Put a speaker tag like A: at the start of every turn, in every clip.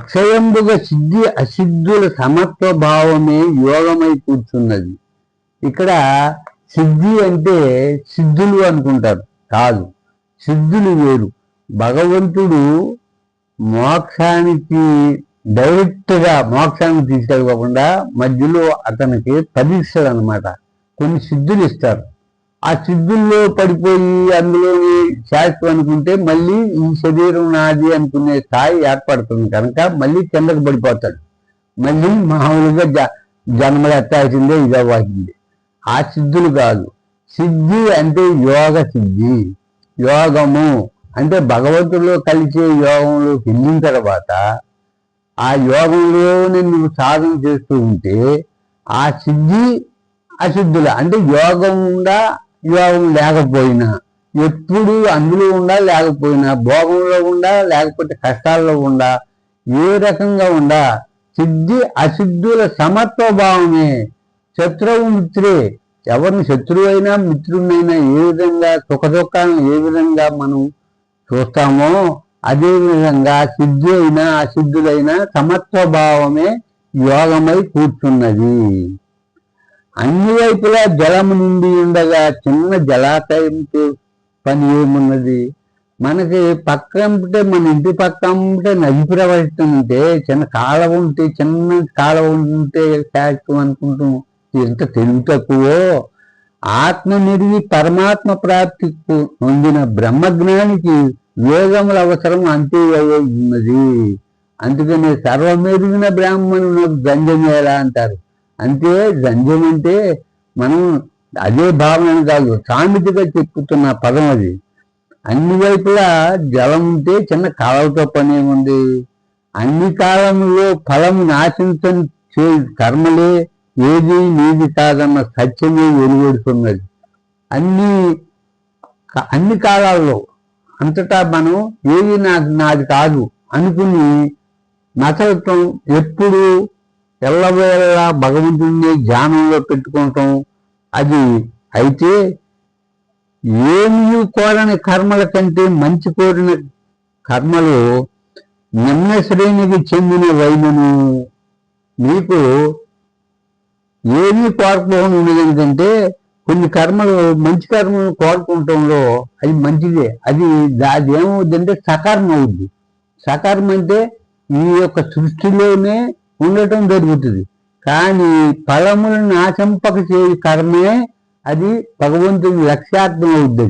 A: అక్షయంబుగా సిద్ధి అసిద్ధుల సమత్వ భావమే యోగమై కూర్చున్నది. ఇక్కడ సిద్ధి అంటే సిద్ధులు అనుకుంటారు, కాదు, సిద్ధులు వేరు. భగవంతుడు మోక్షానికి డైరెక్ట్గా మోక్షానికి తీసుకెళ్ళకుండా మధ్యలో అతనికి పరీక్షలు అనమాట, కొన్ని సిద్ధులు ఇస్తారు. ఆ సిద్ధుల్లో పడిపోయి అందులోని శాస్త్రం అనుకుంటే మళ్ళీ ఈ శరీరం నాది అనుకునే స్థాయి ఏర్పడుతుంది కనుక మళ్ళీ కిందకు పడిపోతాడు. మళ్ళీ మామూలుగా జన్మలు ఎత్తాల్సిందే, ఇది అవ్వాల్సిందే. ఆ సిద్ధులు కాదు. సిద్ధి అంటే యోగ సిద్ధి. యోగము అంటే భగవంతుడిలో కలిసే యోగంలోకి వెళ్ళిన తర్వాత ఆ యోగంలోనే నువ్వు సాధన చేస్తూ ఉంటే ఆ సిద్ధి అసిద్ధుల అంటే యోగం ఉండా యోగం లేకపోయినా, ఎప్పుడు అందులో ఉండా లేకపోయినా, భోగంలో ఉండా లేకపోతే కష్టాల్లో ఉండా, ఏ రకంగా ఉండా సిద్ధి అసిద్ధుల సమత్వ భావమే. శత్రువు మిత్రే, ఎవరిని శత్రువు అయినా మిత్రుడినైనా ఏ విధంగా సుఖదుఖాలను ఏ విధంగా మనం చూస్తామో అదే విధంగా సిద్ధి అయినా అసిద్ధులైనా సమత్వ భావమే యోగమై కూర్చున్నది. అన్ని వైపులా జలము నిండి ఉండగా చిన్న జలాశయంతో పని ఏమున్నది? మనకి పక్క ఉంటే, మన ఇంటి పక్క ఉంటే నది ప్రవహిస్తుంటే, చిన్న కాలువ ఉంటే, చిన్న కాలువ ఉంటే శాస్త్రం అనుకుంటాం. ఎంత తెలివి తక్కువో. ఆత్మ మెరిగి పరమాత్మ ప్రాప్తి పొందిన బ్రహ్మజ్ఞానికి వేగముల అవసరం అంతే ఉన్నది. అందుకని సర్వమెరిగిన బ్రాహ్మణుడు జంజమేలా అంటారు. అంటే జంజం అంటే మనం అదే భావన కాదు, సామెతగా చెప్పుతున్న పదం అది. అన్ని వైపులా జలం ఉంటే చిన్న కాలంతో పని ఏముంది? అన్ని కాలంలో ఫలము నాశించని కర్మలే ఏది నీది కాదన్న సత్యమే వెలువడుతున్నది. అన్ని కాలాల్లో అంతటా మనం ఏది నాది కాదు అనుకుని నచలటం, ఎప్పుడు ఎల్లవేళ భగవంతుడిని ధ్యానంలో పెట్టుకుంటాం. అది అయితే ఏమీ కోరని కర్మల కంటే మంచి కోరిన కర్మలు నిమ్న శ్రేణికి చెందిన వైనను. మీకు ఏమీ కోరకపోవడం ఉండదు. ఎందుకంటే కొన్ని కర్మలు, మంచి కర్మలు కోరుకుంటంలో అది మంచిదే. అది ఏమవుద్దంటే సకర్మ అవుద్ది. సకర్మ అంటే ఈ యొక్క సృష్టిలోనే ఉండటం జరుగుతుంది. కానీ ఫలములను నాశంపక చేయ కర్మే అది భగవంతుని లక్ష్యార్థం అవుద్ది.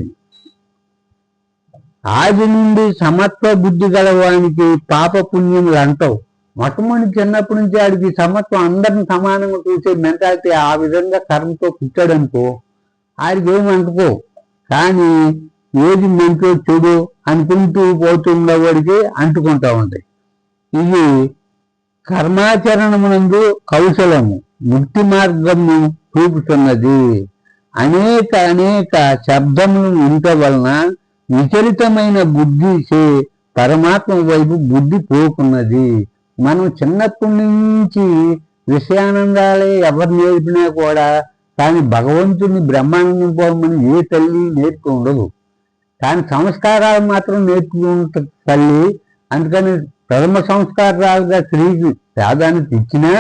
A: ఆది నుండి సమత్వ బుద్ధి గలవానికి పాప పుణ్యములు అంటావు. మొట్టమొదటి చిన్నప్పటి నుంచి ఆడికి సమత్వం, అందరిని సమానంగా చూసే మెంటాలిటీ ఆ విధంగా కర్మతో పుట్టాడనుకో, ఆడికి ఏమి అంటుకో. కానీ ఏది మంచో చెడు అనుకుంటూ పోతున్నవాడికి అంటుకుంటా ఉంటాయి. ఇది కర్మాచరణమునందు కౌశలము, ముక్తి మార్గము చూపుతున్నది. అనేక అనేక శబ్దములను వినుట వలన విచలితమైన బుద్ధి పరమాత్మ వైపు బుద్ధి పోకున్నది. మనం చిన్నప్పటి నుంచి విషయానందాలే ఎవరు నేర్పినా కూడా, కానీ భగవంతుని బ్రహ్మానందం పోమని ఏ తల్లి నేర్పి ఉండదు. కానీ సంస్కారాలు మాత్రం నేర్పుకుంటుంది తల్లి. అందుకని ప్రథమ సంస్కారాలుగా స్త్రీకి ప్రాధాన్యత ఇచ్చినా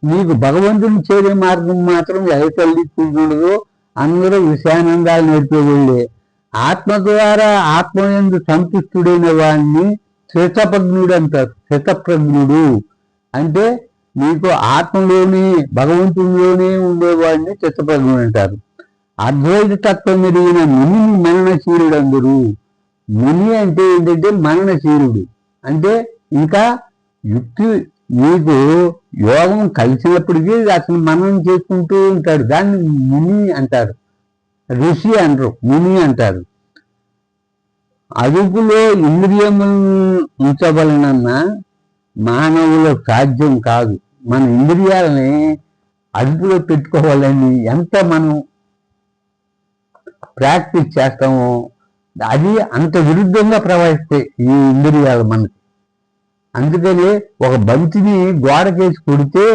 A: నీకు భగవంతుని చేరే మార్గం మాత్రం ఏ తల్లి చూడదు. అందరూ విషయానందాలు నేర్పేవాళ్ళే. ఆత్మ ద్వారా ఆత్మయందు సంతుష్టుడైన వాడిని స్థితప్రజ్ఞుడు అంటారు. స్థితప్రజ్ఞుడు అంటే మీకు ఆత్మలోనే భగవంతునిలోనే ఉండేవాడిని స్థితప్రజ్ఞుడు అంటారు. అద్వైత తత్వం ఎరిగిన ముని మరణశీలుడు అందరూ. ముని అంటే ఏంటంటే మరణశీలుడు అంటే ఇంకా యుక్తి, మీకు యోగం కలిసినప్పటికీ అతను మననం చేసుకుంటూ ఉంటాడు. దాన్ని ముని అంటారు. ఋషి అనరు, ముని అంటారు. అదుపులో ఇంద్రియములను ఉంచవలనన్న మానవులకు సాధ్యం కాదు. మన ఇంద్రియాలని అదుపులో పెట్టుకోవాలని ఎంత మనం ప్రాక్టీస్ చేస్తామో అది అంత విరుద్ధంగా ప్రవహిస్తాయి ఈ ఇంద్రియాలు మనకి. అందుకని ఒక బంతిని గోడకేసి కొడితే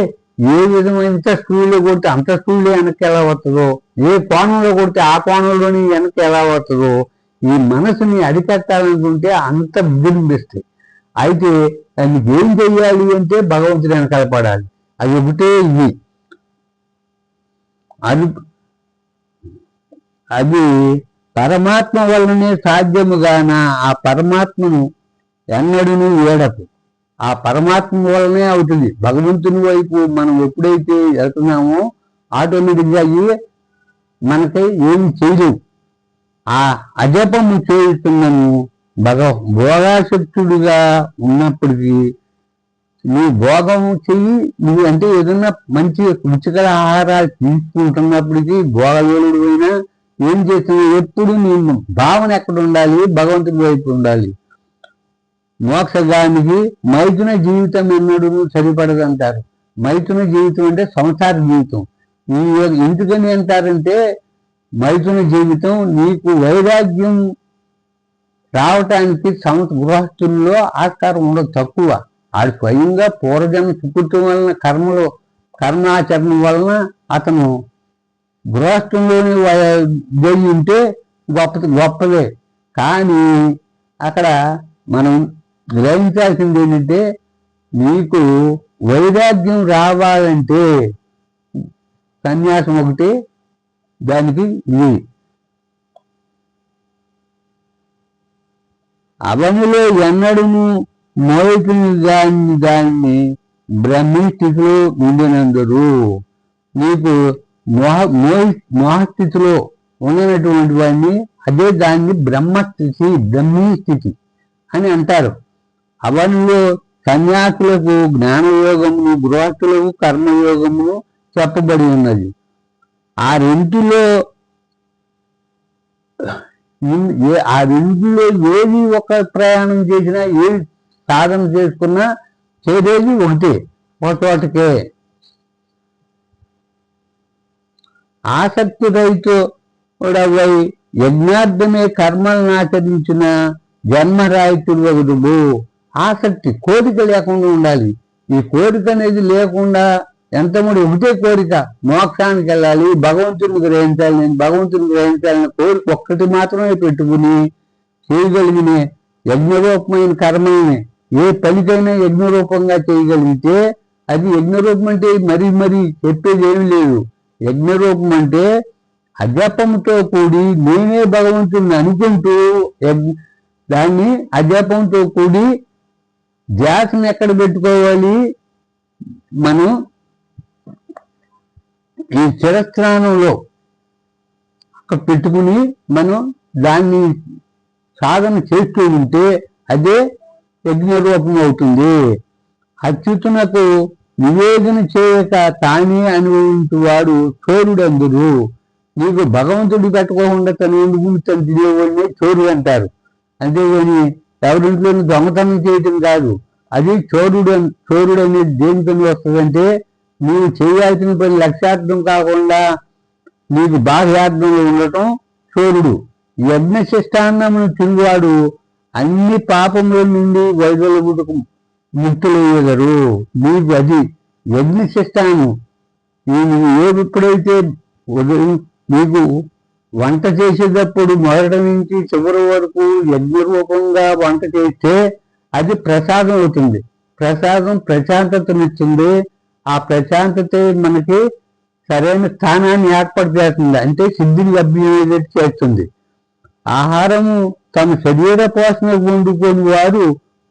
A: ఏ విధమైన స్కూల్లో కొడితే అంత స్కూల్లో వెనక్కి ఎలా వస్తుందో, ఏ కోణంలో కొడితే ఆ కోణంలోని వెనక్కి ఎలా వస్తుందో, ఈ మనసుని అరికట్టాలనుకుంటే అంత విజృంభిస్తాయి. అయితే దానికి ఏం చెయ్యాలి అంటే భగవంతుడు వెనకాల పడాలి. అది ఒకటే ఇది. అది అది పరమాత్మ వల్లనే సాధ్యముగాన ఆ పరమాత్మను ఎన్నడూ ఏడకు. ఆ పరమాత్మ వల్లనే అవుతుంది. భగవంతుని వైపు మనం ఎప్పుడైతే వెళ్తున్నామో ఆటోమేటిక్గా మనకి ఏమి చేయలేవు. ఆ అజపము చేస్తున్నాము. భోగాసక్తుడిగా ఉన్నప్పటికీ నువ్వు భోగం చెయ్యి, నువ్వు అంటే ఏదన్నా మంచి రుచికర ఆహారాలు తీసుకుంటున్నప్పటికీ భోగవేలుడు అయినా ఏం చేస్తున్నా ఎప్పుడు నీ భావన ఎక్కడ ఉండాలి? భగవంతుడి వైపు ఉండాలి. మోక్షగానికి మైథున జీవితం ఎన్నడూ సరిపడదు అంటారు. మైథున జీవితం అంటే సంసార జీవితం. ఎందుకని అంటారంటే మైథున జీవితం నీకు వైరాగ్యం రావటానికి గృహస్థుల్లో ఆస్కారం ఉండదు, తక్కువ. ఆడు స్వయంగా పూర్వజన్మ సుకృతం వలన కర్మాచరణ వలన అతను గృహస్థంలోని జరిగి ఉంటే గొప్పదే. కానీ అక్కడ మనం గ్రహించాల్సింది ఏంటంటే నీకు వైరాగ్యం రావాలంటే సన్యాసం ఒకటి దానికి ఇది. అవనిలో ఎన్నడూ మోహితుని దాన్ని బ్రహ్మీ స్థితిలో ఉండినందరూ నీకు మోహస్థితిలో ఉన్నటువంటి వాడిని అదే దాన్ని బ్రహ్మీ స్థితి అని అంటారు. అవనిలో సన్యాసులకు జ్ఞానయోగమును, గృహస్థులకు కర్మయోగమును చెప్పబడి ఉన్నది. ఆ రెంటిలో ఏది ఒక ప్రయాణం చేసినా, ఏది సాధన చేసుకున్నా చేరేది ఒకటే, ఒక చోటకే. ఆసక్తి రైతుడవై యజ్ఞార్థమే కర్మలను ఆచరించిన జన్మరాహితుడు వగుడు. ఆసక్తి, కోరిక లేకుండా ఉండాలి. ఈ కోరిక అనేది లేకుండా ఎంతమంది ఒకటే కోరిక, మోక్షానికి వెళ్ళాలి, భగవంతుని గ్రహించాలి, నేను భగవంతుని గ్రహించాలని కోరిక ఒక్కటి మాత్రమే పెట్టుకుని చేయగలిగిన యజ్ఞరూపమైన కర్మల్ని ఏ పనికైనా యజ్ఞరూపంగా చేయగలిగితే అది యజ్ఞరూపం. అంటే మరీ చెప్పేది ఏమి లేదు. యజ్ఞరూపం అంటే అజపంతో కూడి నేనే భగవంతుని అనుకుంటూ దాన్ని అజపంతో కూడి ధ్యాసను ఎక్కడ పెట్టుకోవాలి? మనం ఈ చిరస్నానంలో అక్కడ పెట్టుకుని మనం దాన్ని సాధన చేస్తూ ఉంటే అదే యజ్ఞరూపం అవుతుంది. అచ్యుతునకు నివేదన చేయక తానే అనుభవించువాడు చోరుడందరూ. నీకు భగవంతుడు పెట్టుకోకుండా తను ఎందుకు తను తినేవాడిని చోరు అంటారు. అంతేగాని ఎవరింట్లోనూ దొంగతనం చేయటం కాదు. అది చోరుడు అనేది దేనికని వస్తుందంటే నీవు చేయాల్సిన పని లక్ష్యార్థం కాకుండా నీకు బాహ్యార్థంలో ఉండటం చోరుడు. యజ్ఞశిష్టాన్నమును తిరుగువాడు అన్ని పాపముల నుండి వైదొలుగుటకు ముక్తులయ్యేదరు. నీకు అది యజ్ఞశిష్టానం. ఎప్పుడైతే నీకు వంట చేసేటప్పుడు మొదటి నుంచి చివరి వరకు యజ్ఞరూపంగా వంట చేస్తే అది ప్రసాదం అవుతుంది. ప్రసాదం ప్రశాంతతనిస్తుంది. ఆ ప్రశాంతతే మనకి సరైన స్థానాన్ని ఏర్పాటు చేస్తుంది, అంటే సిద్ధిని లభ్యమయ్యేది చేస్తుంది. ఆహారము తమ శరీర పోషణ వండుకొని వారు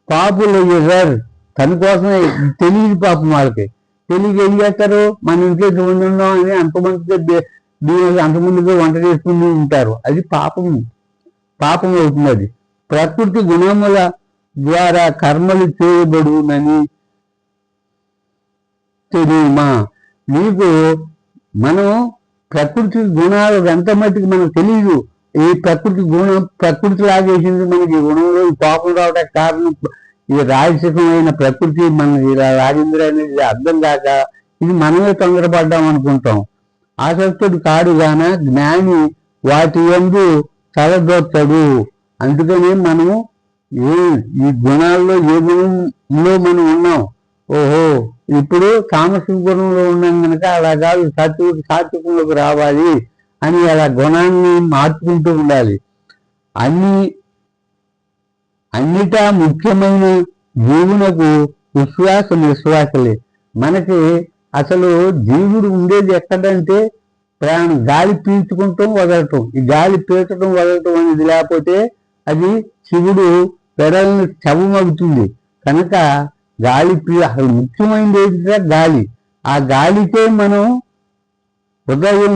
A: పాపులు అయ్యారు. తన కోసమే తెలియదు పాపం వాళ్ళకి. తెలియక ఏం చేస్తారు? మన ఇంట్లో వండున్నాం అని అంతమందిగా వంట చేసుకుని ఉంటారు. అది పాపం అవుతుంది. అది ప్రకృతి గుణముల ద్వారా కర్మలు చేయబడునని తెలియమా? నీకు మనం ప్రకృతి గుణాలు ఎంత మట్టికి మనకు తెలియదు. ఈ ప్రకృతి లాగేసింది మనకి గుణంలో ఈ పాపం రావడానికి కారణం ఈ రాజసికమైన ప్రకృతి మనకి ఇలా లాగింద్ర అనేది అర్థం కాక ఇది మనమే తొందరపడ్డాం అనుకుంటాం. ఆసక్తుడు కాడు గాన జ్ఞాని వాటి యందు తలదొచ్చడు. అందుకని మనము ఈ గుణాల్లో ఏ గుణంలో మనం ఉన్నాం? ఓహో, ఇప్పుడు తామసిక గుణంలో ఉన్నాం కనుక అలా కాదు, సాత్వికంలోకి రావాలి అని అలా గుణాన్ని మార్చుకుంటూ ఉండాలి. అన్నిటా ముఖ్యమైన జీవునకు విశ్వాస నిశ్వాసలే. మనకి అసలు జీవుడు ఉండేది ఎక్కడంటే ప్రాణం, గాలి పీల్చుకుంటాం వదలటం. ఈ గాలి పీల్చడం వదలటం అనేది లేకపోతే అది శివుడు పెరల్ని చవమవుతుంది. కనుక గాలి అసలు ముఖ్యమైనది ఏంటంటే గాలి. ఆ గాలికే మనం ఉదయం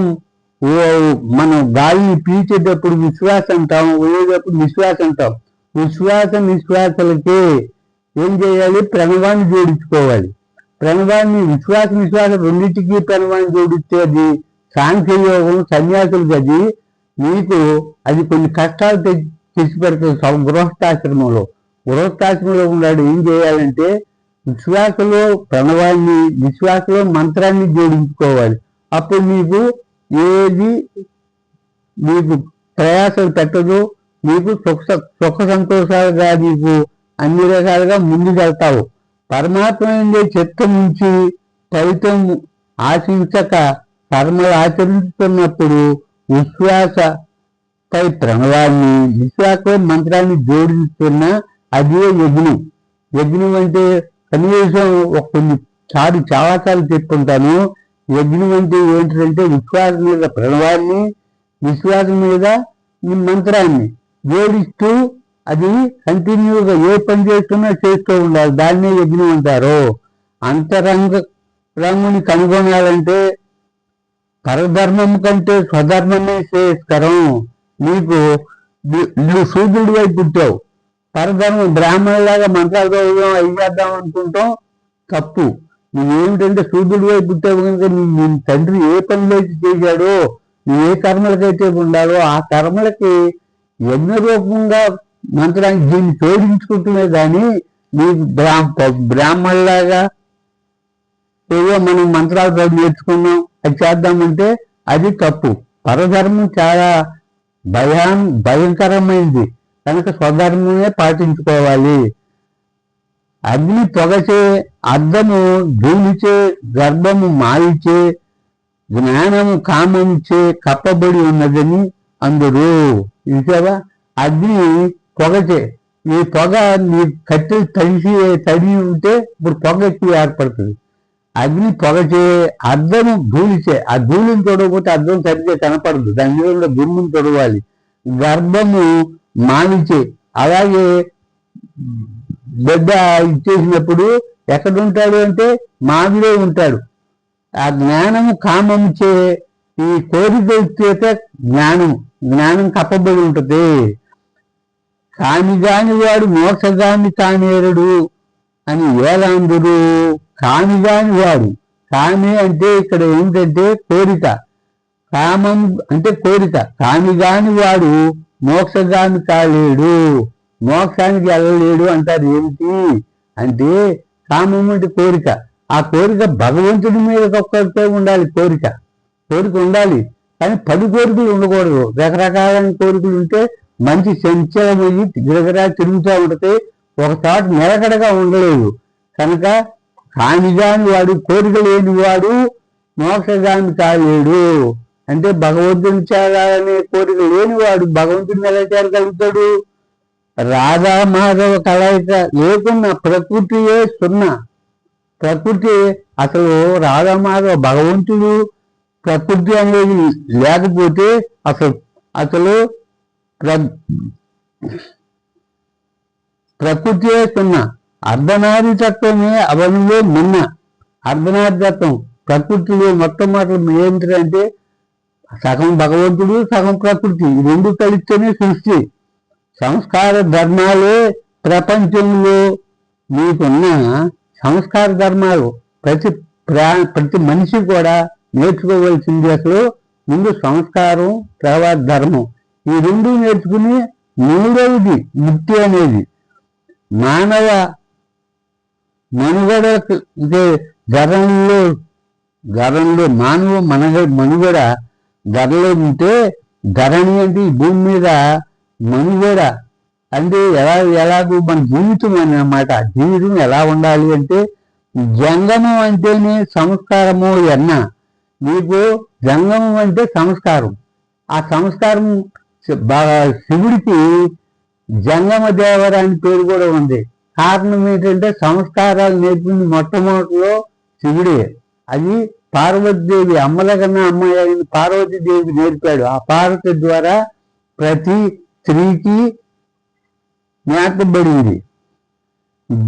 A: మనం గాలిని పీల్చేటప్పుడు విశ్వాస అంటాం, వదిలేటప్పుడు నిశ్వాస అంటాం. విశ్వాస నిశ్వాసలకే ఏం చేయాలి? ప్రణవాన్ని జోడించుకోవాలి. ప్రణవాన్ని నిశ్వాస రెండింటికి ప్రణవాన్ని జోడిస్తే అది సాంఖ్యయోగం, సన్యాసులకి అది మీకు అది కొన్ని కష్టాలు తెచ్చి పెడుతుంది. గృహస్థాశ్రమంలో ఉన్నాడు ఏం చేయాలంటే విశ్వాసలో ప్రణవాన్ని, విశ్వాసలో మంత్రాన్ని జోడించుకోవాలి. అప్పుడు మీకు ఏది మీకు ప్రయాసాలు పెట్టదు. మీకు సుఖ సంతోషాలుగా నీకు అన్ని రకాలుగా ముందుకెళ్తావు. పరమాత్మ చిత్తం నుంచి ఫలితం ఆశించక కర్మలు ఆచరిస్తున్నప్పుడు విశ్వాసపై ప్రణవాన్ని, విశ్వాసపై మంత్రాన్ని జోడిస్తున్న అదే యజ్ఞం. యజ్ఞం అంటే కనీసం కొన్ని చాలాసార్లు చెప్పుకుంటాను. యజ్ఞం అంటే ఏంటంటే విశ్వాసం మీద ప్రణవాన్ని, విశ్వాసం మీద మంత్రాన్ని జోడిస్తూ అది కంటిన్యూగా ఏ పని చేస్తున్నా చేస్తూ ఉండాలి. దాన్నే యజ్ఞం అంటారు. అంతరంగుని కనుగొనాలంటే పరధర్మం కంటే స్వధర్మమే శ్రేయస్కరం. నువ్వు శూద్రుడి వైపు పుట్టావు, పరధర్మం బ్రాహ్మణులాగా మంత్రాలు చదువుదాం అవి చేద్దాం అనుకుంటాం, తప్పు. నువ్వేమిటంటే శూద్రుడి వైపు పుట్టావు కనుక నీ తండ్రి ఏ పనులైతే చేశాడో, నువ్వు ఏ కర్మలకైతే ఉండాలో ఆ కర్మలకి యజ్ఞ రూపంగా మంత్రాన్ని దీన్ని జోడించుకుంటున్నా కానీ నీకు బ్రాహ్మణులాగా ఏదో మనం మంత్రాలు నేర్చుకున్నాం అది చేద్దామంటే అది తప్పు. పరధర్మం చాలా భయంకరమైంది కనుక స్వధర్మమే పాటించుకోవాలి. అగ్ని పొగచే, అద్దము ధూళిచే, గర్భము మాయిచే, జ్ఞానము కామముచే కప్పబడి ఉన్నదని అందరూ. చూసావా? అగ్ని పొగచే, ఈ పొగ నీ కట్టెలు తడి ఉంటే ఇప్పుడు పొగ ఎక్కువ ఏర్పడుతుంది. అగ్ని పొగచే, అద్దము ధూళిచే, ఆ ధూళిని తొడవకపోతే అద్దం సరిగ్గా కనపడదు, దాని మీద దుమ్మును తొడవాలి. గర్భము మావిచే, అలాగే బిడ్డ ఇచ్చేసినప్పుడు ఎక్కడుంటాడు అంటే మావిలో ఉంటాడు. ఆ జ్ఞానము కామముచే, ఈ కోరిక చేత జ్ఞానం కప్పబడి ఉంటుంది. కామిగాని వాడు మోక్షగామి కానేరుడు అని వేలాందురు. కామిగాని వాడు, కామి అంటే ఇక్కడ ఏంటంటే కోరిక, కామం అంటే కోరిక. కామిగాని వాడు మోక్షగామి కాలేడు, మోక్షానికి వెళ్ళలేడు అంటారు. ఏమిటి అంటే కామం అంటే కోరిక. ఆ కోరిక భగవంతుడి మీద ఒక్కరితో ఉండాలి. కోరిక ఉండాలి కానీ 10 కోరికలు ఉండకూడదు. రకరకాలైన కోరికలు ఉంటే మంచి సంచలమయ్యి గిరగిరా తిరుగుతూ ఉంటుంది, ఒకసారి నిలకడగా ఉండలేదు. కనుక కామిగాని వాడు, కోరిక లేని వాడు మోక్షగామి కాలేడు. అంటే భగవంతుని చేరాలనే కోరిక లేనివాడు భగవంతుని ఎలా చేరగలుగుతాడు? రాధా మాధవ కలయిక లేకున్నా ప్రకృతియే సున్నా. ప్రకృతి అసలు రాధామాధవ భగవంతుడు ప్రకృతి అనేది లేకపోతే అసలు ప్రకృతియే సున్నా. అర్ధనారీ తత్వమే అవనిలో మిన్న. అర్ధనారీ తత్వం ప్రకృతిలో మొట్టమొదటి ఏంటంటే సగం భగవంతుడు సగం ప్రకృతి, ఈ రెండు కలిస్తేనే సృష్టి. సంస్కార ధర్మాలే ప్రపంచంలో మీకున్న సంస్కార ధర్మాలు. ప్రతి మనిషి కూడా నేర్చుకోవలసింది అసలు ముందు సంస్కారం, తర్వాత ధర్మం. ఈ రెండు నేర్చుకుని మూడవది ముక్తి అనేది. మానవ మనుగడ ధరణిలో మానవ మనుగడ ధరలో ఉంటే, ధరణి అంటే ఈ భూమి మీద మనుగడ అంటే ఎలాగూ మన జీవితం అన్నమాట. జీవితం ఎలా ఉండాలి అంటే జంగమం అంటేనే సంస్కారము ఎన్న. మీకు జంగమం అంటే సంస్కారం. ఆ సంస్కారం శివుడికి జంగమ దేవర అని పేరు కూడా ఉంది. కారణం ఏంటంటే సంస్కారాలు నేర్పింది మొట్టమొదటిలో శివుడే. అది పార్వతీదేవి, అమ్మల కన్నా అమ్మాయి అయిన పార్వతీదేవికి నేర్పాడు. ఆ పార్వతి ద్వారా ప్రతి స్త్రీకి నేర్పబడింది.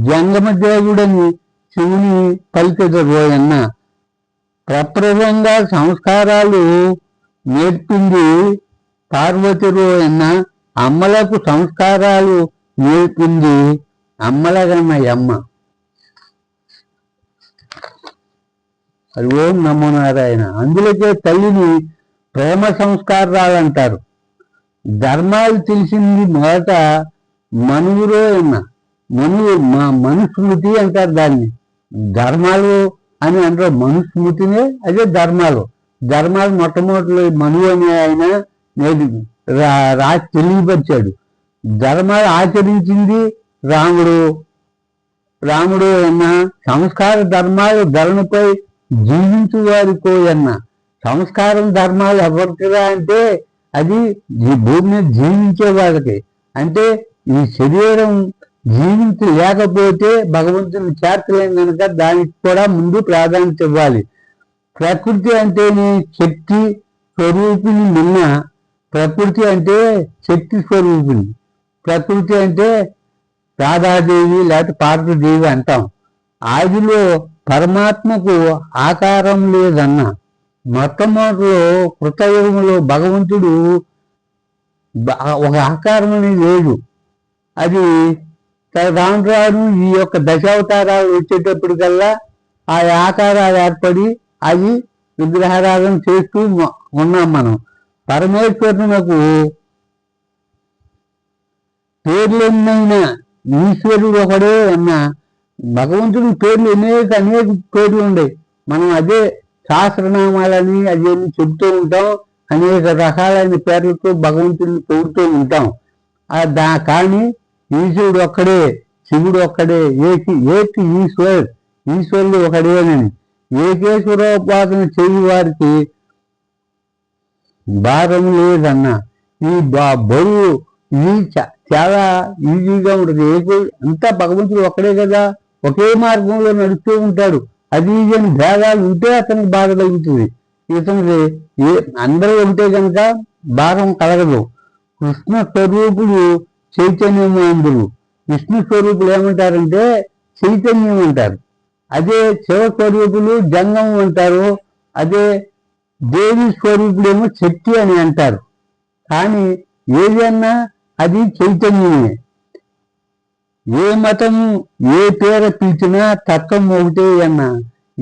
A: జంగమదేవుడని శివుని పలికెదరోయన్న ప్రప్రదంగా సంస్కారాలు నేర్పింది పార్వతి రోయన్న. అమ్మలకు సంస్కారాలు నేర్పింది అమ్మలగన్నయమ్మ. అది ఓం నమో నారాయణ. అందులోకే తల్లిని ప్రేమ సంస్కారాలు అంటారు. ధర్మాలు తెలిసింది మొదట మనువురో అన్న. మనుస్మృతి అంటారు దాన్ని. ధర్మాలు అని అంటారు, మనుస్మృతినే అదే ధర్మాలు. ధర్మాలు మొట్టమొదటిలో మనువు అనే ఆయన తెలియపరిచాడు. ధర్మాలు ఆచరించింది రాముడు అన్న. సంస్కార ధర్మాలు ధరణపై జీవించు వారికో అన్న. సంస్కారం ధర్మాలు ఎవరికిరా అంటే అది భూమి మీద జీవించే వాళ్ళకి. అంటే ఈ శరీరం జీవించలేకపోతే భగవంతుని చేర్చలేం కనుక దానికి కూడా ముందు ప్రాధాన్యత ఇవ్వాలి. ప్రకృతి అంటేనే శక్తి స్వరూపిణి. నిన్న ప్రకృతి అంటే శక్తి స్వరూపిణి. ప్రకృతి అంటే రాధాదేవి లేకపోతే పార్వతీదేవి అంటాం. ఆదిలో పరమాత్మకు ఆకారం లేదన్న. మొట్టమొదటిలో కృతయుగంలో భగవంతుడు ఒక ఆకారం అనేది లేదు. అది రాను రాను ఈ యొక్క దశావతారాలు వచ్చేటప్పటికల్లా ఆ ఆకారాలు ఏర్పడి అవి విగ్రహారాధన చేస్తూ ఉన్నాం మనం. పరమేశ్వరునకు పేర్లెన్నైనా ఈశ్వరుడు ఒకడే అన్న. భగవంతుడి పేర్లు అనేక పేర్లు ఉన్నాయి. మనం అదే సహస్రనామాలని అదేమి చెబుతూ ఉంటాం. అనేక రకాలైన పేర్లతో భగవంతుడిని పొగుడుతూ ఉంటాం. కానీ ఈశ్వరుడు ఒక్కడే, శివుడు ఒక్కడే. ఏకి ఈశ్వరుడు ఒకడేనని ఏకేశ్వరోపాసన చేయి వారికి భారం లేదన్న. ఈ బరువు ఇది చాలా ఈజీగా ఉంటుంది. అంతా భగవంతుడు ఒక్కడే కదా, ఒకే మార్గంలో నడుస్తూ ఉంటాడు. అది అని భేదాలు ఉంటే అతనికి బాధ కలుగుతుంది. ఇతనికి అందరూ ఉంటే కనుక భారం కలగదు. కృష్ణ స్వరూపుడు చైతన్యము అందరు. విష్ణు స్వరూపులు ఏమంటారంటే చైతన్యం అంటారు. అదే శివస్వరూపులు జంగం అంటారు. అదే దేవి స్వరూపుడేమో శక్తి అని అంటారు. కానీ ఏదన్నా అది చైతన్యమే. ఏ మతము ఏ పేర పిలిచినా తత్వం ఒకటే అన్న.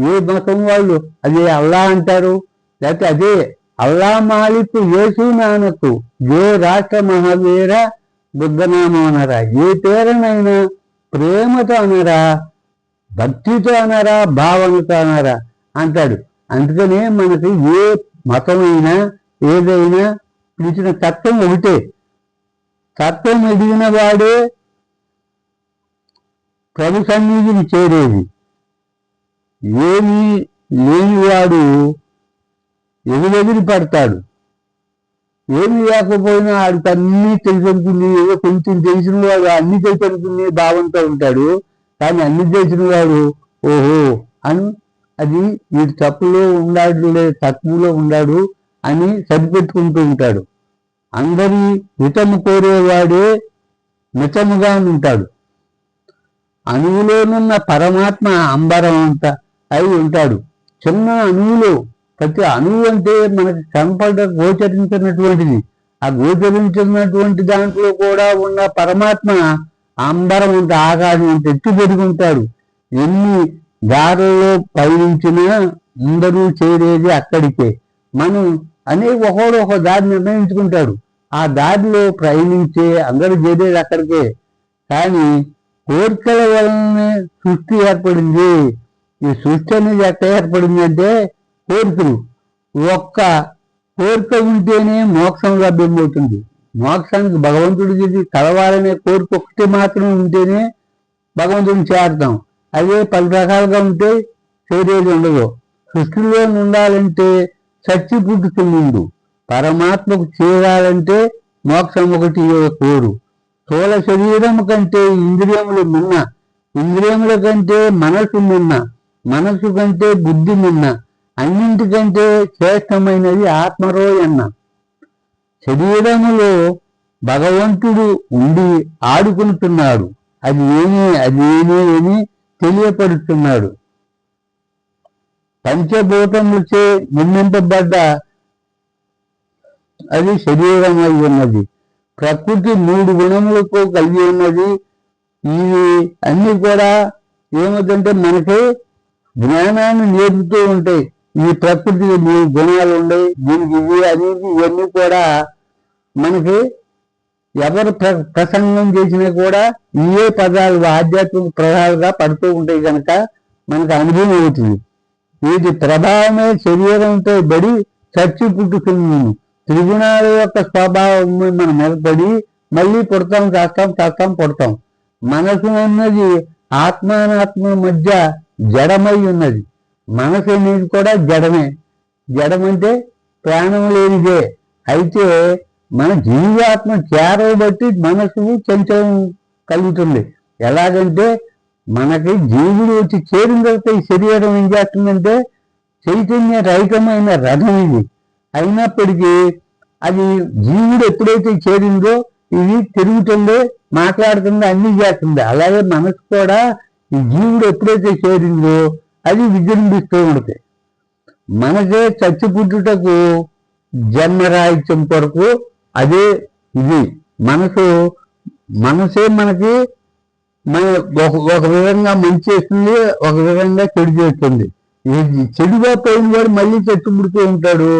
A: ఏ మతం వాళ్ళు అదే అల్లా అంటారు, లేకపోతే అదే అల్లా మాలిక్ యేసు నానకు జో రాష్ట్ర మహావీర బుద్ధనామం అనరా. ఏ పేరునైనా ప్రేమతో అనరా, భక్తితో అనరా, భావనతో అనరా అంటాడు. అందుకనే మనకి ఏ మతమైనా ఏదైనా పిలిచిన తత్వం ఒకటే. తత్వం ఎదిగిన వాడే ప్రభు సన్నిధిని చేరేది. ఏమీ లేనివాడు ఎదురెదిరి పడతాడు. ఏమి లేకపోయినా ఆడికి అన్నీ తెలిసనుకుని, ఏదో కొంచెం తెలిసిన వాడు అన్ని తెలిసనుకునే భావంతో ఉంటాడు. కానీ అన్ని తెలిసిన వాడు ఓహో అని అది వీడు తప్పులో ఉన్నాడు లేదు తక్కువలో ఉన్నాడు అని సరిపెట్టుకుంటూ ఉంటాడు. అందరి హితము కోరేవాడే మితముగా ఉంటాడు. అణువులోనున్న పరమాత్మ అంబరం అంత అయి ఉంటాడు. చిన్న అణువులో ప్రతి అణువు అంటే మనకి గోచరించినటువంటిది. ఆ గోచరించినటువంటి దాంట్లో కూడా ఉన్న పరమాత్మ అంబరం అంత ఆకాశం అంత ఎత్తు పెరుగుంటాడు. ఎన్ని దారుల్లో పయనించినా అందరూ చేరేది అక్కడికే. మనం ఒకడు ఒక దారి నిర్ణయించుకుంటాడు. ఆ దారిలో ప్రయాణించే అందరూ చేరేది అక్కడికే. కానీ కోరికల వలనే సృష్టి ఏర్పడింది. ఈ సృష్టి అనేది ఎక్కడ ఏర్పడింది అంటే కోరికలు. ఒక్క కోరిక ఉంటేనే మోక్షం లభ్యమవుతుంది. మోక్షానికి భగవంతుడికి కలవాలనే కోరిక ఒకటి మాత్రం ఉంటేనే భగవంతుడిని చేరుతాం. అదే 10 రకాలుగా ఉంటే చేరేది ఉండదు. సృష్టిలో ఉండాలంటే చచ్చి పుట్టుకు ముందు పరమాత్మకు చేరాలంటే మోక్షం ఒకటి కోరు. స్థూల శరీరం కంటే ఇంద్రియములు మిన్న, ఇంద్రియముల కంటే మనసు మిన్న, మనసు కంటే బుద్ధి మిన్న, అన్నింటికంటే శ్రేష్టమైనది ఆత్మరోయన్న. శరీరములో భగవంతుడు ఉండి ఆడుకుంటున్నాడు. అది ఏమి అని తెలియపరుస్తున్నాడు. పంచభూతములచే నిర్మింపబడ్డ అది శరీరం అయి ఉన్నది. ప్రకృతి 3 గుణములతో కలిగి ఉన్నది. ఇవి అన్ని కూడా ఏమిటంటే మనకి జ్ఞానాన్ని నేర్పుతూ ఉంటాయి. ఈ ప్రకృతికి 3 గుణాలు ఉన్నాయి, దీనికి ఇవి అనేది ఇవన్నీ కూడా మనకి ఎవరు ప్రసంగం చేసినా కూడా ఇవే పదాలు ఆధ్యాత్మిక పదాలుగా పడుతూ ఉంటాయి కనుక మనకు అనుభవం అవుతుంది. వీటి ప్రభావమే శరీరంతో బడి చచ్చి పుట్టుతుంది. త్రిగుణాల యొక్క స్వభావం మన మీద పడి మళ్ళీ పుడతాం, చేస్తాం పుడతాం. మనసు అన్నది ఆత్మానాత్మ మధ్య జడమై ఉన్నది. మనసు అనేది కూడా జడమే. జడమంటే ప్రాణం లేనిదే. అయితే మన జీవాత్మ చేరబట్టి మనసు చంచలం కలుగుతుంది. ఎలాగంటే మనకి జీవుడు వచ్చి చేరిన తర్వాత ఈ శరీరం ఏం చేస్తుందంటే చైతన్య రహితమైన రథం ఇది. అయినప్పటికీ అది జీవుడు ఎప్పుడైతే చేరిందో ఇది తిరుగుతుందో, మాట్లాడుతుందో, అన్ని చేస్తుంది. అలాగే మనసు కూడా ఈ జీవుడు ఎప్పుడైతే చేరిందో అది విజృంభిస్తూ ఉంటుంది. మనకే చచ్చి పుట్టుటకు జన్మరాహిత్యం కొరకు అదే ఇది. మనసే మనకి ఒక విధంగా మంచి చేస్తుంది, ఒక విధంగా చెడు చేస్తుంది. చెడుగా పోయిన వాడు మళ్ళీ చచ్చి పుడుతూ ఉంటాడు,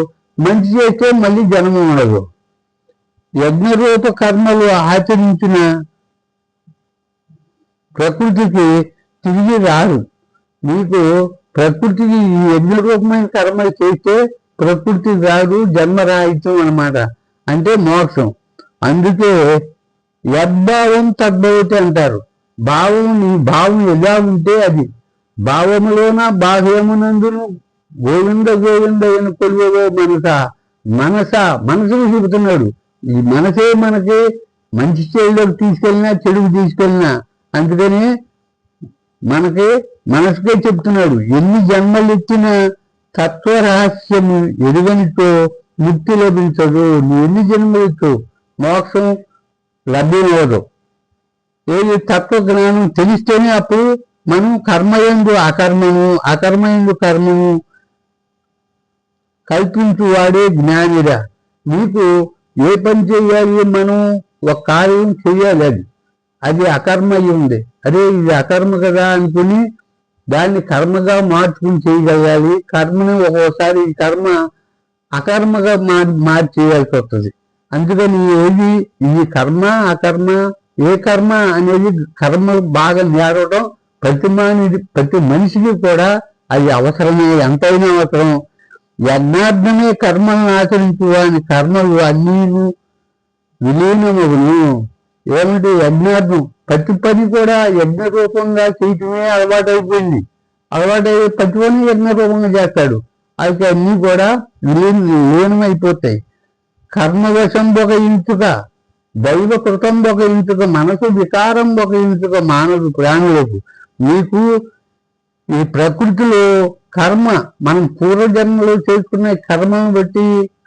A: మంచి చేస్తే మళ్ళీ జన్మ ఉండదు. యజ్ఞరూప కర్మలు ఆచరించిన ప్రకృతికి తిరిగి రారు. మీకు ప్రకృతికి ఈ యజ్ఞరూపమైన కర్మలు చేస్తే ప్రకృతి రాదు, జన్మరాహిత్యం అన్నమాట. అంటే మోక్షం. అందుకే యద్భావం తద్భవతి అంటారు. నీ భావం ఎలా ఉంటే అది. భావములోన బాహ్యమునందును గోవింద గోవింద అని కొలువే మనసుకు చెబుతున్నాడు. ఈ మనసే మనకి మంచి చెడులోకి తీసుకెళ్ళినా, చెడుకు తీసుకెళ్ళినా. అందుకని మనసుకే చెప్తున్నాడు. ఎన్ని జన్మలు ఇచ్చిన తత్వరహస్యము ఎరుగనితో ముక్తి లభించదు. నువ్వు ఎన్ని జన్మలు మోక్షం లభ్యమవదు. ఏది తత్వ జ్ఞానం తెలిస్తేనే అప్పుడు మనం కర్మయందు అకర్మయందు కర్మము కల్పించు వాడే జ్ఞానిరా. నీకు ఏ పని చేయాలి, మనం ఒక కార్యం చేయాలి, అది అకర్మ అయి ఉంది. అదే ఇది అకర్మ కదా అనుకుని దాన్ని కర్మగా మార్చుకుని చేయగలగాలి. కర్మని ఒక్కోసారి కర్మ అకర్మగా మార్చేయాల్సి వస్తుంది. అందుకని ఇది కర్మ అకర్మ, ఏ కర్మ అనేది కర్మ బాగా నేడవడం ప్రతి మనిషికి కూడా అది అవసరమే, ఎంతైనా అవసరం. యజ్ఞార్థమే కర్మలను ఆచరించు అని కర్మలు అన్నీ విలీనమవును. ఏమంటే యజ్ఞార్థం ప్రతి పని కూడా యజ్ఞ రూపంగా చేయటమే అలవాటైపోయింది. ప్రతి పని యజ్ఞ రూపంగా చేస్తాడు. అయితే అన్నీ కూడా లీనమైపోతాయి. కర్మవశం ఒక ఇంచుక, దైవ కృతం ఒక ఇంచుక, మనసు వికారం ఒక ఇంచుక మానవ ప్రాణులకు. మీకు ఈ ప్రకృతిలో కర్మ మనం పూర్వజన్మలో చేసుకునే కర్మను బట్టి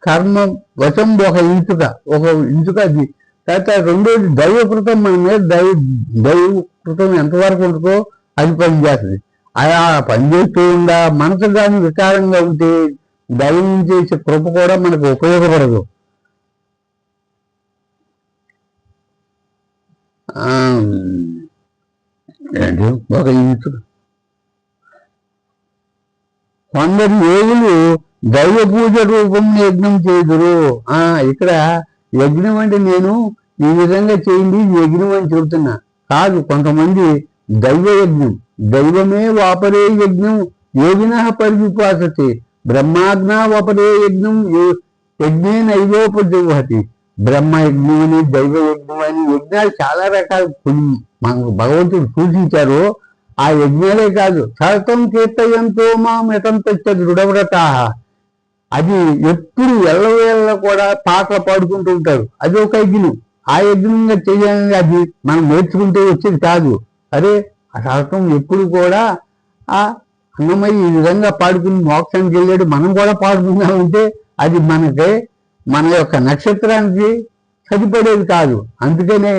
A: కర్మ వశం ఒక ఇంచుక అది. తర్వాత రెండోది దైవకృతం. మన మీద దైవకృతం ఎంతవరకు ఉంటుందో అది పనిచేస్తుంది. అలా పనిచేస్తూ ఉండా మనసు కానీ వికారంగా ఉంటే దైవం చేసే కృప కూడా మనకు ఉపయోగపడదు. ఒక ఇంచు కొందరు యోగులు దైవ పూజ రూపం యజ్ఞం చేదురు. ఇక్కడ యజ్ఞం అంటే నేను ఈ విధంగా చేయండి యజ్ఞం అని చెబుతున్నా కాదు. కొంతమంది దైవ యజ్ఞం, దైవమే వాపరే యజ్ఞం యోగిన పరివిపాసతే, బ్రహ్మాజ్ఞ వాపరే యజ్ఞం యజ్ఞే నైవోపజుహతి. బ్రహ్మ యజ్ఞం అని, దైవ యజ్ఞం అని యజ్ఞాలు చాలా రకాలు మనకు భగవంతుడు సూచించారు. ఆ యజ్ఞాలే కాదు, సరతం కీర్తయంతో మాతం దృఢవ్రత. అది ఎప్పుడు ఎల్లవేళ్ళ కూడా పాటలు పాడుకుంటూ ఉంటారు. అది ఒక యజ్ఞం. ఆ యజ్ఞంగా చేయాలని అది మనం నేర్చుకుంటే వచ్చేది కాదు. అరే ఆ శాస్త్రం ఎప్పుడు కూడా ఆ అన్నమయ్య ఈ విధంగా పాడుకుని మోక్షానికి వెళ్ళాడు, మనం కూడా పాడుకున్నామంటే అది మన యొక్క నక్షత్రానికి సరిపడేది కాదు. అందుకనే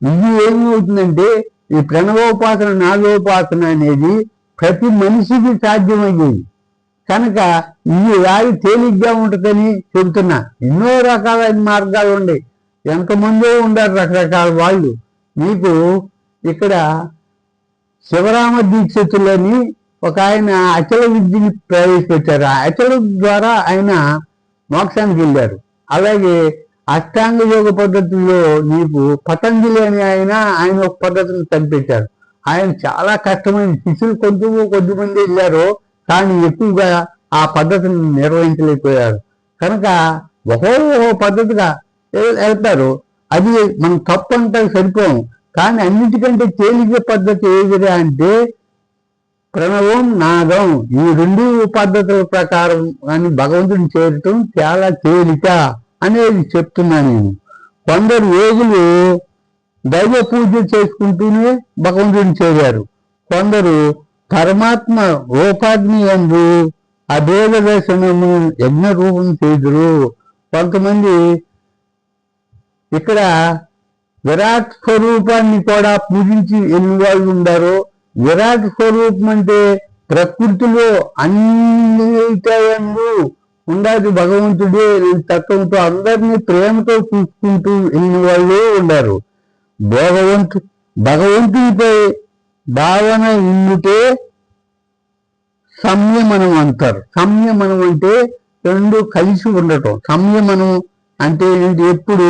A: ఇది ఏమవుతుందంటే ఈ ప్రణవోపాసన నాగోపాసన అనేది ప్రతి మనిషికి సాధ్యమయ్యేది కనుక ఈ రాయి తేలిగ్గా ఉంటుందని చెబుతున్నా. ఎన్నో రకాలైన మార్గాలు ఉన్నాయి, ఎంతమందో ఉండారు రకరకాల వాళ్ళు. మీకు ఇక్కడ శివరామ దీక్షితులని ఒక ఆయన అచల విద్యని ప్రవేశపెట్టారు. ఆ అచల ద్వారా ఆయన మోక్షానికి వెళ్ళారు. అలాగే అష్టాంగ యోగ పద్ధతిలో నీకు పతంజలి అని ఆయన ఒక పద్ధతిని కనిపెట్టారు. ఆయన చాలా కష్టమైన శిష్యులు కొద్దిమంది వెళ్ళారు, కానీ ఎక్కువగా ఆ పద్ధతిని నిర్వహించలేకపోయారు. కనుక ఒక్కో పద్ధతిగా వెళ్తారు. అది మనం తప్పు అంటే సరిపోము. కానీ అన్నిటికంటే తేలిక పద్ధతి ఏదిరా అంటే ప్రణవం నాదం, ఈ రెండు పద్ధతుల ప్రకారం అని భగవంతుని చేరటం చాలా తేలిక అనేది చెప్తున్నా నేను. కొందరు యోగులు దైవ పూజ చేసుకుంటూనే భగవంతుని చేరారు. కొందరు పరమాత్మ రూపాగ్ని యందు అభేద దర్శనము యజ్ఞ రూపం చేదురు. కొంతమంది ఇక్కడ విరాట్ స్వరూపాన్ని కూడా పూజించి ఎన్ని వాళ్ళు ఉండారో. విరాట్ స్వరూపం అంటే ప్రకృతిలో అన్నిటయందు ఉండాలి భగవంతుడే తత్వంతో అందరినీ ప్రేమతో చూసుకుంటూ ఎన్ని వాళ్ళు ఉండారు. భగవంతుడిపై భావన ఇన్నుటే సంయమనం అంటారు. సంయమనం అంటే రెండు కలిసి ఉండటం. సంయమనం అంటే ఏంటి? ఎప్పుడు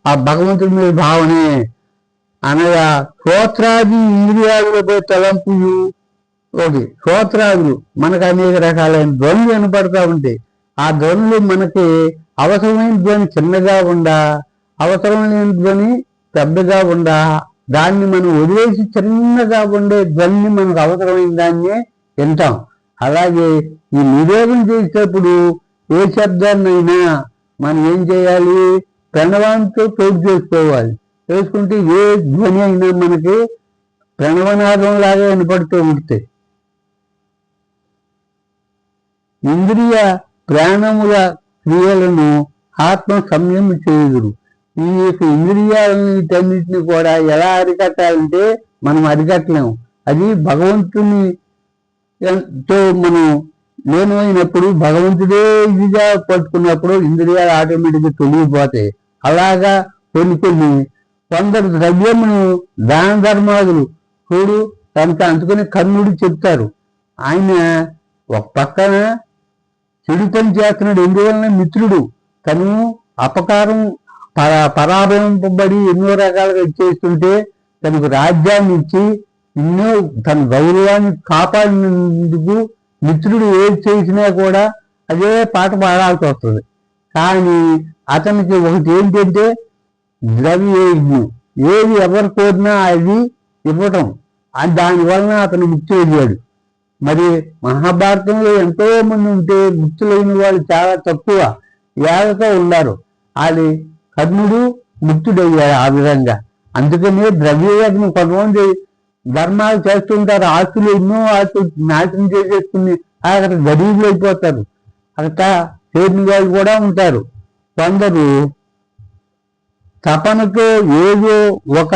A: ఆ భగవంతుడి మీద భావనే అనగా శ్రోత్రాది ఇంద్రియాలపై తలంపులు. ఒకటి శ్రోత్రాదులు మనకు అనేక రకాలైన ధ్వనులు వినపడతా ఉంటాయి. ఆ ధ్వనులు మనకి అవసరమైన ధ్వని చిన్నగా ఉండా, అవసరం లేని ధ్వని పెద్దగా ఉండా, దాన్ని మనం వదిలేసి చిన్నగా ఉండే ధ్వని మనకు అవసరమైన దాన్నే వింటాం. అలాగే ఈ నిరోధం చేసేటప్పుడు ఏ శబ్దాన్నైనా మనం ఏం చేయాలి? ప్రణవాంతో చోటు చేసుకోవాలి. చేసుకుంటే ఏ ధ్వని అయినా మనకి ప్రణవనాదం లాగా వినపడుతూ ఉంటాయి. ఇంద్రియ ప్రాణముల క్రియలను ఆత్మ సంయమం చేయుదురు. ఈ యొక్క ఇంద్రియాలన్నిటిని కూడా ఎలా అరికట్టాలంటే మనం అరికట్టలేము. అది భగవంతుని తో మనం లేనమైనప్పుడు, భగవంతుడే ఇదిగా పట్టుకున్నప్పుడు ఇంద్రియాలు ఆటోమేటిక్గా తొలగిపోతాయి. అలాగా కొందరు ద్రవ్యమును దాన ధర్మాదులు చూడు తనకు అందుకని కర్ణుడు చెప్తారు. ఆయన ఒక పక్కన చెడు పని చేస్తున్నాడు, ఎందువలన మిత్రుడు తను అపకారం పరాభవింపబడి ఎన్నో రకాలుగా ఇచ్చేస్తుంటే తనకు రాజ్యాన్ని ఇచ్చి ఎన్నో తన గౌరవాన్ని కాపాడినందుకు మిత్రుడు ఏది చేసినా కూడా అదే పాట పాడాల్సి వస్తుంది. కానీ అతనికి ఒకటి ఏంటంటే ద్రవ్యజ్ఞం, ఏది ఎవరు కోరినా అది ఇవ్వటం. దానివలన అతను ముక్తి వెళ్ళాడు. మరి మహాభారతంలో ఎంతో మంది ఉంటే ముక్తులైన వాళ్ళు చాలా తక్కువ, ఏళ్ళతో ఉన్నారు. అది కర్ణుడు ముక్తుడయ్యాడు ఆ విధంగా. అందుకనే ద్రవ్యయజ్ఞం కొంతమంది ధర్మాలు చేస్తుంటారు, ఆస్తులు ఎన్నో ఆస్తులు నాశనం చేసేసుకుని అక్కడ గరీబులు అయిపోతారు. అక్కడ చేరిన వాళ్ళు కూడా ఉంటారు. కొందరు తపనతో ఏదో ఒక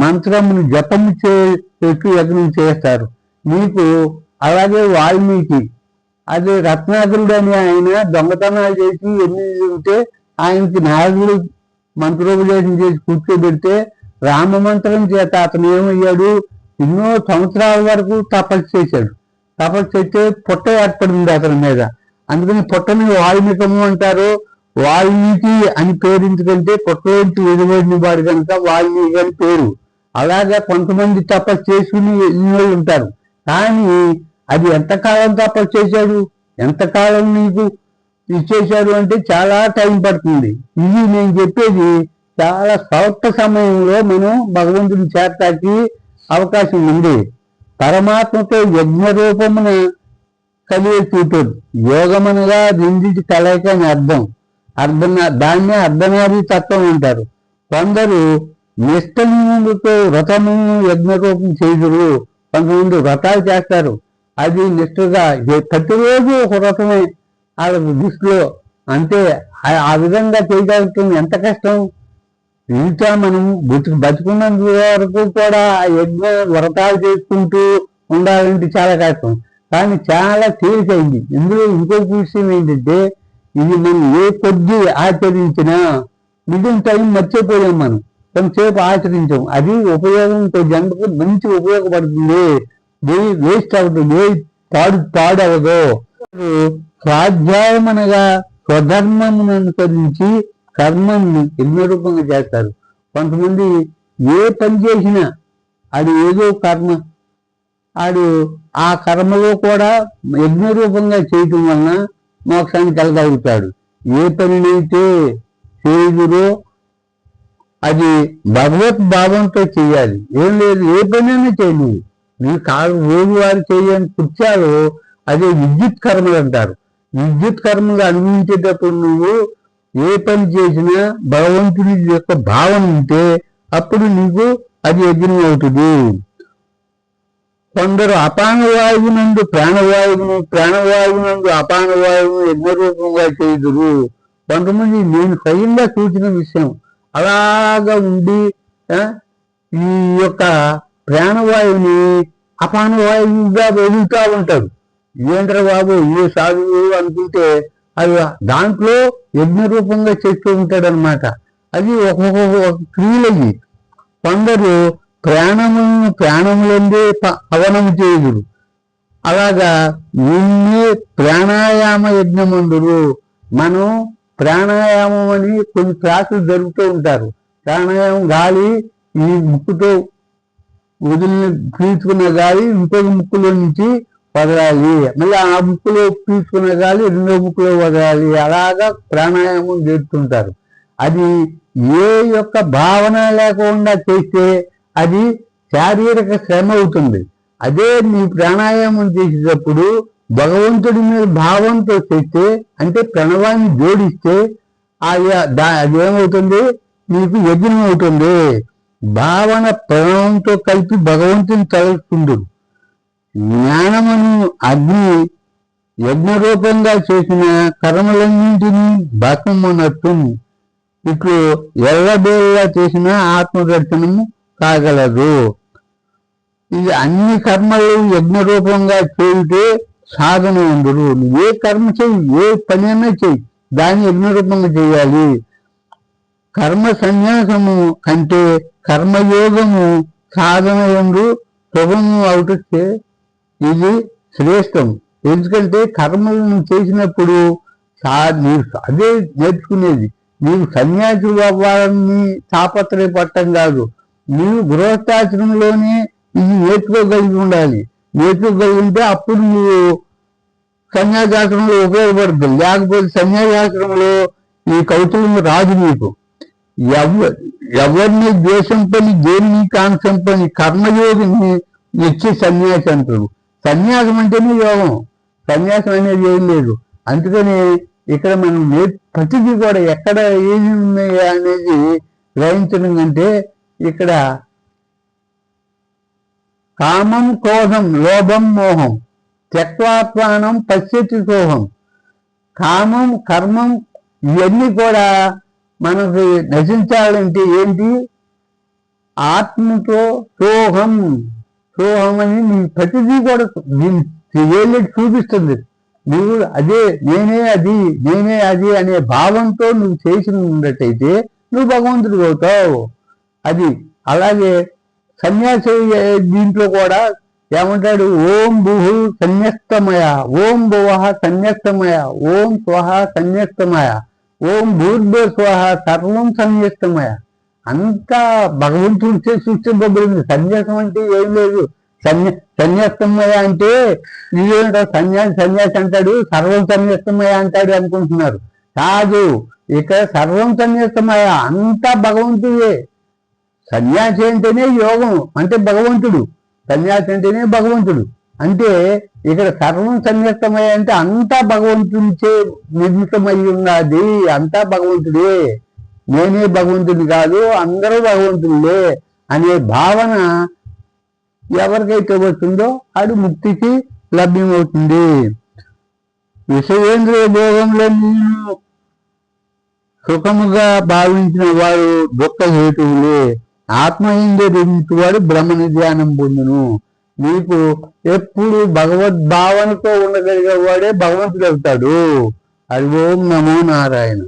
A: మంత్రమును జపము చేస్తూ యజ్ఞం చేస్తారు. మీకు అలాగే వాల్మీకి, అదే రత్నాకరుడు అని ఆయన దొంగతనాలు చేసి ఎన్ని ఉంటే ఆయనకి నాయకుడు మంత్రోపదేశం చేసి కూర్చోబెడితే రామ మంత్రం చేత అతను ఏమయ్యాడు? ఎన్నో సంవత్సరాల వరకు తపస్సు చేశాడు. తపస్సు చేస్తే పొట్ట ఏర్పడింది అతని మీద. అందుకని పొట్టని వాల్మీకము అంటారు. వాల్మీకి అని పేరు ఎందుకంటే పొట్టలోంచి వెలువడిన వాడు కనుక వాల్మీకి అని పేరు. అలాగా కొంతమంది తపస్సు చేసుకుని ఎన్నో ఉంటారు. కానీ అది ఎంతకాలం తపస్సు చేశాడు, ఎంతకాలం నీకు ఇచ్చేశాడు అంటే చాలా టైం పడుతుంది. ఇది నేను చెప్పేది చాలా స్వల్ప సమయంలో మనం భగవంతుని చేరటానికి అవకాశం ఉంది. పరమాత్మతో యజ్ఞ రూపమున కలిగే చూపదు. యోగమనగా రెండింటి కలయిక అని అర్థం. దాన్నే అర్ధనారీ తత్వం అంటారు. కొందరు నిష్టతో వ్రతము యజ్ఞరూపం చేయుదురు. కొంతమంది వ్రతాలు చేస్తారు, అది నిష్ఠగా ప్రతిరోజు ఒక వ్రతమే వాళ్ళ దృష్టిలో. అంటే ఆ విధంగా చేయగలుగుతాం ఎంత కష్టం. ఇంకా మనం బతుకున్నంత వరకు కూడా ఆ యజ్ఞ వ్రతాలు చేసుకుంటూ ఉండాలంటే చాలా కష్టం. కానీ చాలా తేలికైంది. ఇందులో ఇంకొక విషయం ఏంటంటే, ఇది మనం ఏ కొద్ది ఆచరించినా మిగిలిన టైం మర్చిపోయాం. మనం కొంతసేపు ఆచరించాం, అది ఉపయోగం జన్మకు మంచి ఉపయోగపడుతుంది. వేస్ట్ అవుతుంది, పాడవదు. స్వాధ్యాయం అనగా స్వధర్మమును అనుసరించి కర్మని యజ్ఞరూపంగా చేస్తారు. కొంతమంది ఏ పని చేసినా అది ఏదో కర్మ, ఆ కర్మలో కూడా యజ్ఞరూపంగా చేయటం వలన మోక్షాన్ని కలగలుగుతాడు. ఏ పనినైతే చేయుదురో అది భగవద్భావంతో చేయాలి. ఏం లేదు, ఏ పనైనా చేయను. నీ కాదు రోజువారు చేయని కృత్యాలు అదే విద్యుత్ కర్మలు అంటారు. విద్యుత్ కర్మలు అనుభవించేటప్పుడు నువ్వు ఏ పని చేసినా భగవంతుడి యొక్క భావన ఉంటే అప్పుడు నీకు అది యజ్ఞం అవుతుంది. కొందరు అపానవాయువునందు ప్రాణవాయువును, ప్రాణవాయువునందు అపానవాయువును యజ్ఞరూపంగా చేయుదురు. కొంతమంది నేను స్వయంగా చూసిన విషయం, అలాగా ఉండి ఈ యొక్క ప్రాణవాయువుని అపానవాయువుగా వదులుతూ ఉంటారు. ఏంట్రా బాబు ఏ సాధువు అనుకుంటే అది దాంట్లో యజ్ఞరూపంగా చేస్తూ ఉంటాడు అనమాట. అది ఒక్కొక్క క్రియలవి. కొందరు ప్రాణములందే హవనము చేయుదురు. అలాగా నిన్నే ప్రాణాయామ యజ్ఞమందురు. మనం ప్రాణాయామం అని కొన్ని క్లాసులు జరుగుతూ ఉంటారు. ప్రాణాయామం గాలి ఈ ముక్కుతో పీల్చుకున్న గాలి ఇంకొక ముక్కులో నుంచి వదలాలి, మళ్ళీ ఆ ముక్కులో పీల్చుకున్న గాలి రెండో ముక్కులో వదలాలి. అలాగా ప్రాణాయామం చేస్తుంటారు. అది ఏ యొక్క భావన లేకుండా చేస్తే అది శారీరక శ్రమ అవుతుంది. అదే నీ ప్రాణాయామం చేసేటప్పుడు భగవంతుడి మీద భావంతో చేస్తే, అంటే ప్రణవాన్ని జోడిస్తే అదేమవుతుంది, నీకు యజ్ఞం అవుతుంది. భావన ప్రణవంతో కలిపి భగవంతుని తలుస్తుంది. జ్ఞానమును అగ్ని యజ్ఞరూపంగా చేసిన కర్మలన్నింటినీ భస్మమనట్టు. ఇట్లు ఎల్లబేళ్ళ చేసిన ఆత్మదర్శనము కాగలదు. ఇది అన్ని కర్మలు యజ్ఞరూపంగా చేయుటే సాధన ఉందరు. ఏ కర్మ చెయ్యి, ఏ పని అయినా చెయ్యి, దాన్ని యజ్ఞరూపంగా చేయాలి. కర్మ సన్యాసము కంటే కర్మయోగము సాధన ఎందు సుగము అవుతే ఇది శ్రేష్టం. ఎందుకంటే కర్మలను చేసినప్పుడు అదే నేర్చుకునేది. నీవు సన్యాసి అవ్వాలని తాపత్రయపట్టం కాదు. నీవు గృహస్థాశ్రమంలోనే ఇది నేర్చుకోగలిగి ఉండాలి. నేర్చుకోగలిగి ఉంటే అప్పుడు నువ్వు సన్యాసాశ్రమంలో ఉపయోగపడుతుంది. లేకపోతే సన్యాసాశ్రమంలో ఈ కౌతులం రాదు. నీకు ఎవరిని ద్వేషం పని, దేనిని కాంక్షం పని, కర్మయోగిని ఇచ్చి సన్యాసి అంటారు. సన్యాసం అంటేనే యోగం, సన్యాసం అనేది ఏం లేదు. అందుకని ఇక్కడ మనం ప్రతిదీ కూడా ఎక్కడ ఏమి ఉన్నాయి అనేది గ్రహించడం కంటే, ఇక్కడ కామం క్రోధం లోభం మోహం త్యక్వాత్మానం పశ్యతి సోహం. కామం కర్మం ఇవన్నీ కూడా మనకు నశించాలంటే ఏంటి, ఆత్మతో సోహం అని నీ ప్రతిదీ కూడా దీన్ని చూపిస్తుంది. నువ్వు అదే నేనే అది అనే భావంతో నువ్వు చేసి ఉన్నట్టయితే నువ్వు భగవంతుడు అవుతావు. అది అలాగే సన్యాసి దీంట్లో కూడా ఏమంటాడు, ఓం భూహు సన్యస్తమయ, ఓం భువ సన్యస్తమయ, ఓం స్వహ సన్యస్తమయ, ఓం భూర్భు స్వహ సర్వం సన్యస్తమయ. అంతా భగవంతుడి సృష్టింపబడింది. సన్యాసం అంటే ఏం లేదు. సన్యాస్తమయ అంటే ఇదేంటో సన్యాసి అంటాడు, సర్వం సన్యాస్తమయ అంటాడు అనుకుంటున్నారు. కాదు, ఇక్కడ సర్వం సన్యాస్తమయ, అంతా భగవంతుడే. సన్యాసి అంటేనే యోగం, అంటే భగవంతుడు. సన్యాసి అంటేనే భగవంతుడు. అంటే ఇక్కడ సర్వం సన్యాస్తమయ అంటే అంతా భగవంతునిచే నిర్మితమై ఉన్నది, అంతా భగవంతుడే. నేనే భగవంతుని కాదు, అందరూ భగవంతులే అనే భావన ఎవరికైతే వస్తుందో అది ముక్తికి లభ్యమవుతుంది. విషయేంద్రియ భోగంలో నేను సుఖముగా భావించిన వాడు దుఃఖ హేతువులే. ఆత్మహేంద్రియ వాడు బ్రహ్మని ధ్యానం పొందును. నీకు ఎప్పుడు భగవద్భావనతో ఉండగలిగే వాడే భగవంతుడు అవుతాడు. హరి ఓం నమో నారాయణ.